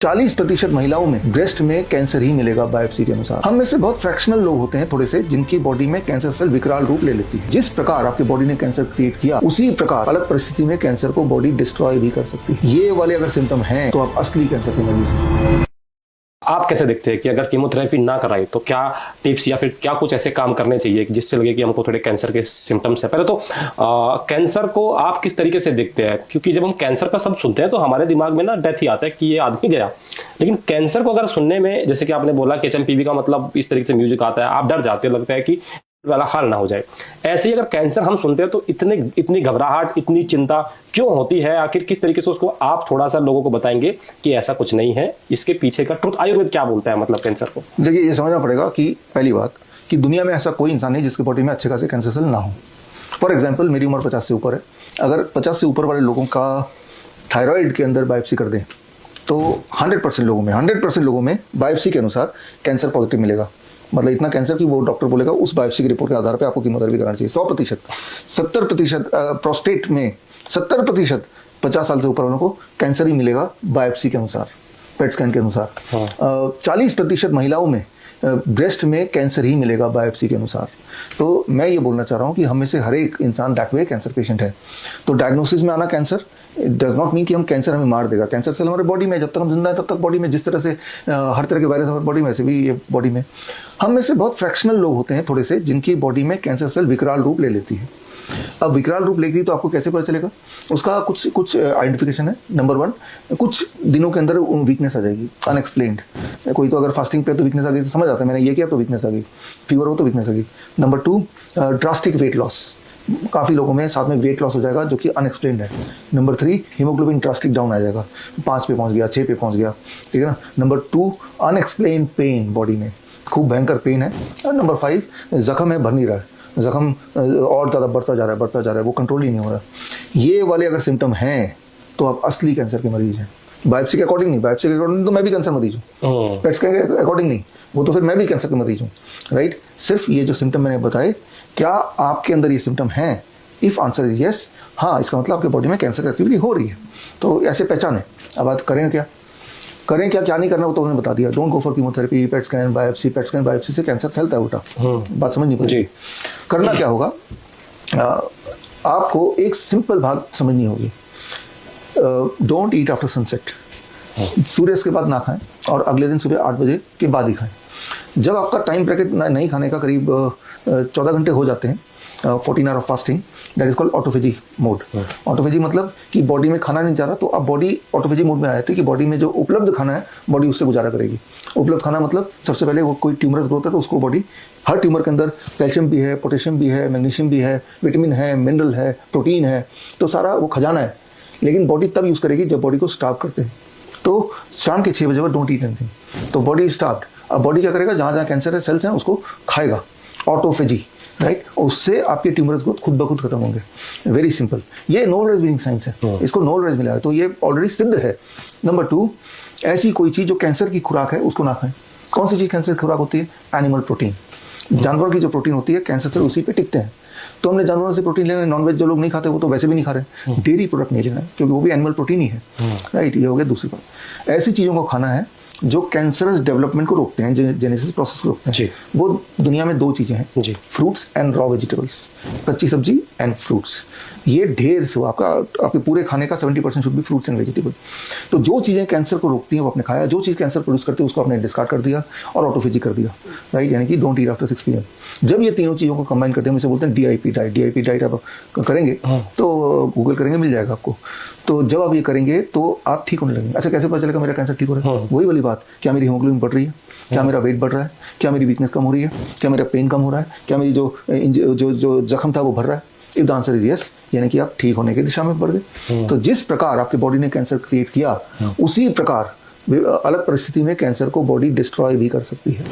40% महिलाओं में ब्रेस्ट में कैंसर ही मिलेगा बायोप्सी के अनुसार। हम में से बहुत फ्रैक्शनल लोग होते हैं थोड़े से जिनकी बॉडी में कैंसर सेल विकराल रूप ले लेती है। जिस प्रकार आपकी बॉडी ने कैंसर क्रिएट किया उसी प्रकार अलग परिस्थिति में कैंसर को बॉडी डिस्ट्रॉय भी कर सकती है। ये वाले अगर सिम्टम हैं तो आप असली कैंसर के मरीज हैं। आप कैसे देखते हैं कि अगर कीमोथेरेपी ना कराई तो क्या टिप्स या फिर क्या कुछ ऐसे काम करने चाहिए जिससे लगे कि हमको थोड़े कैंसर के सिम्टम्स है? पहले तो कैंसर को आप किस तरीके से देखते हैं? क्योंकि जब हम कैंसर का शब्द सुनते हैं तो हमारे दिमाग में ना डेथ ही आता है कि ये आदमी गया, लेकिन कैंसर को अगर सुनने में, जैसे कि आपने बोला कि एचएमपीवी का मतलब इस तरीके से म्यूजिक आता है, आप डर जाते हो, लगता है कि वाला हाल ना हो जाए। ऐसे ही अगर कैंसर हम सुनते हैं तो इतनी घबराहट, इतनी चिंता क्यों होती है? आखिर किस तरीके से उसको आप थोड़ा सा लोगों को बताएंगे कि ऐसा कुछ नहीं है, इसके पीछे का ट्रुथ आयुर्वेद क्या बोलता है मतलब कैंसर को? देखिए, ये समझना पड़ेगा कि पहली बात कि दुनिया में ऐसा कोई इंसान नहीं जिसकी बॉडी में अच्छे खासे कैंसर सेल ना हो। फॉर एग्जाम्पल, मेरी उम्र 50 से ऊपर है। अगर 50 से ऊपर वाले लोगों का थायराइड के अंदर बायोप्सी कर दें तो 100% लोगों में बायोप्सी के अनुसार कैंसर पॉजिटिव मिलेगा। मतलब इतना कैंसर कि वो डॉक्टर बोलेगा उस बायोप्सी की रिपोर्ट के आधार पे आपको कीमोथेरेपी करानी चाहिए। 100%, 70% प्रोस्टेट में 70% 50 साल से ऊपर वालों को कैंसर ही मिलेगा बायोप्सी के अनुसार, पेट स्कैन के अनुसार। 40% महिलाओं में ब्रेस्ट में कैंसर ही मिलेगा बायोप्सी के अनुसार। तो मैं ये बोलना चाह रहा हूँ कि हम में से हर एक इंसान डाकवे कैंसर पेशेंट है। तो डायग्नोसिस में आना कैंसर डज नॉट मीन कि हम कैंसर हमें मार देगा। कैंसर सेल हमारे बॉडी में, जब तक हम जिंदा है तब तक बॉडी में, जिस तरह से हर तरह के वायरस हमारे बॉडी में, ऐसे भी ये बॉडी में। हम में से बहुत फ्रैक्शनल लोग होते हैं थोड़े से जिनकी बॉडी में कैंसर सेल विकराल रूप ले लेती है। अब विकराल रूप लेगी तो आपको कैसे पता चलेगा? उसका कुछ आइडेंटिफिकेशन है। नंबर 1, कुछ दिनों के अंदर वीकनेस आ जाएगी अनएक्सप्लेन्ड। कोई तो अगर फास्टिंग पे तो वीकनेस आ गई तो समझ आता है मैंने ये किया तो वीकनेस आ गई, फीवर हो तो वीकनेस आ गई। Number 2, drastic weight loss. काफ़ी लोगों में साथ में वेट लॉस हो जाएगा जो कि अनएक्सप्लेन्ड है। नंबर 3, हीमोग्लोबिन ड्रास्टिक डाउन आ जाएगा, 5 पे पहुंच गया, 6 पे पहुंच गया, ठीक है ना। नंबर 2, अनएक्सप्लेन्ड पेन, बॉडी में खूब भयंकर पेन है। और नंबर 5, जख्म है, भर नहीं रहा है, जख्म और ज़्यादा बढ़ता जा रहा है, वो कंट्रोल ही नहीं हो रहा। ये वाले अगर सिम्टम हैं तो आप असली कैंसर के मरीज हैं। बायोप्सी के अकॉर्डिंग नहीं, बायोप्सी के अकॉर्डिंग तो मैं भी कैंसर मरीज हूँ, पेट स्कैन के अकॉर्डिंग नहीं, वो तो फिर मैं भी कैंसर के मरीज हूँ, राइट। सिर्फ ये जो सिम्टम मैंने बताए, क्या आपके अंदर ये सिम्टम हैं? इफ़ आंसर इज यस, हाँ, इसका मतलब आपके बॉडी में कैंसर की एक्टिविटी हो रही है। तो ऐसे पहचाने। अब बात करें क्या नहीं करना, वो तो उन्होंने बता दिया। Don't go for chemotherapy, PET scan biopsy से कैंसर फैलता है उल्टा। बात समझ नहीं पड़ी। करना क्या होगा? आपको एक सिंपल बात समझनी होगी। Don't eat after sunset. सूर्यास्त के बाद ना खाएं और अगले दिन सुबह 8 बजे के बाद ही खाएं। जब आपका टाइम ब्रैकेट नहीं खाने का करीब 14 घंटे हो जाते हैं, 14 hour of fasting, that is called autophagy mode. Autophagy मतलब कि बॉडी में खाना नहीं जा रहा, तो अब बॉडी ऑटोफेजी मोड में आए थे कि बॉडी में जो उपलब्ध खाना है बॉडी उससे गुजारा करेगी। उपलब्ध खाना मतलब सबसे पहले वो कोई ट्यूमरस ग्रोथ है तो उसको बॉडी, हर ट्यूमर के अंदर कैल्शियम भी है, पोटेशियम भी है, मैग्नीशियम भी है, विटामिन है, मिनरल है, प्रोटीन है, तो सारा वो खजाना है। लेकिन बॉडी तब यूज़ करेगी जब बॉडी को स्टार्व करते हैं। तो शाम के 6 बजे बाद डोंट ईट एनीथिंग, तो बॉडी इज स्टार्व्ड। अब बॉडी क्या करेगा? जहाँ जहाँ कैंसर है, सेल्स हैं, उसको खाएगा, ऑटोफेजी, राइट। उससे आपके ट्यूमर्स ग्रोथ खुद ब खुद खत्म होंगे। Very simple. ये नोबल राइज साइंस है, इसको नोबल राइज मिला है, तो ये ऑलरेडी सिद्ध है। नंबर 2, ऐसी कोई चीज़ जो कैंसर की खुराक है उसको ना खाएं। कौन सी चीज़ कैंसर की खुराक होती है? Animal protein. जानवर की जो प्रोटीन होती है, कैंसर से उसी पे टिकते हैं। तो हमने जानवरों से प्रोटीन लेना है। नॉनवेज जो लोग नहीं खाते वो तो वैसे भी नहीं खा रहे। डेयरी प्रोडक्ट नहीं लेना है क्योंकि वो भी एनिमल प्रोटीन ही है, राइट। ये हो गया दूसरी बात। ऐसी चीज़ों को खाना है जो कैंसरस डेवलपमेंट को रोकते हैं, जेनेसिस प्रोसेस को रोकते हैं। वो दुनिया में 2 चीज़ें हैं, फ्रूट्स एंड रॉ वेजिटेबल्स, कच्ची सब्जी एंड फ्रूट्स। ये ढेर से आपके पूरे खाने का 70% should be fruits and vegetable. तो जो चीज़ें कैंसर को रोकती हैं वो आपने खाया, जो चीज़ कैंसर प्रोड्यूस करती है उसको आपने डिस्कार्ड कर दिया और ऑटोफेजी कर दिया, राइट। यानी कि डोंट ईट आफ्टर 6 PM। जब ये तीनों चीज़ों को कंबाइन करते हैं, हम इसे बोलते हैं DIP डाइट। DIP डाइट आप करेंगे तो गूगल करेंगे, मिल जाएगा आपको। तो जब आप ये करेंगे तो आप ठीक होने लगेंगे। अच्छा, कैसे पता चलेगा मेरा कैंसर ठीक हो रहा है? वही वाली बात, क्या मेरी हीमोग्लोबिन बढ़ रही है, क्या मेरा वेट बढ़ रहा है, क्या मेरी वीकनेस कम हो रही है, क्या मेरा पेन कम हो रहा है, क्या मेरी जो जख्म था वो भर रहा है? If the answer is yes, यानी कि आप ठीक होने की दिशा में बढ़ गए। तो जिस प्रकार आपकी बॉडी ने कैंसर क्रिएट किया उसी प्रकार अलग परिस्थिति में कैंसर को बॉडी डिस्ट्रॉय भी कर सकती है।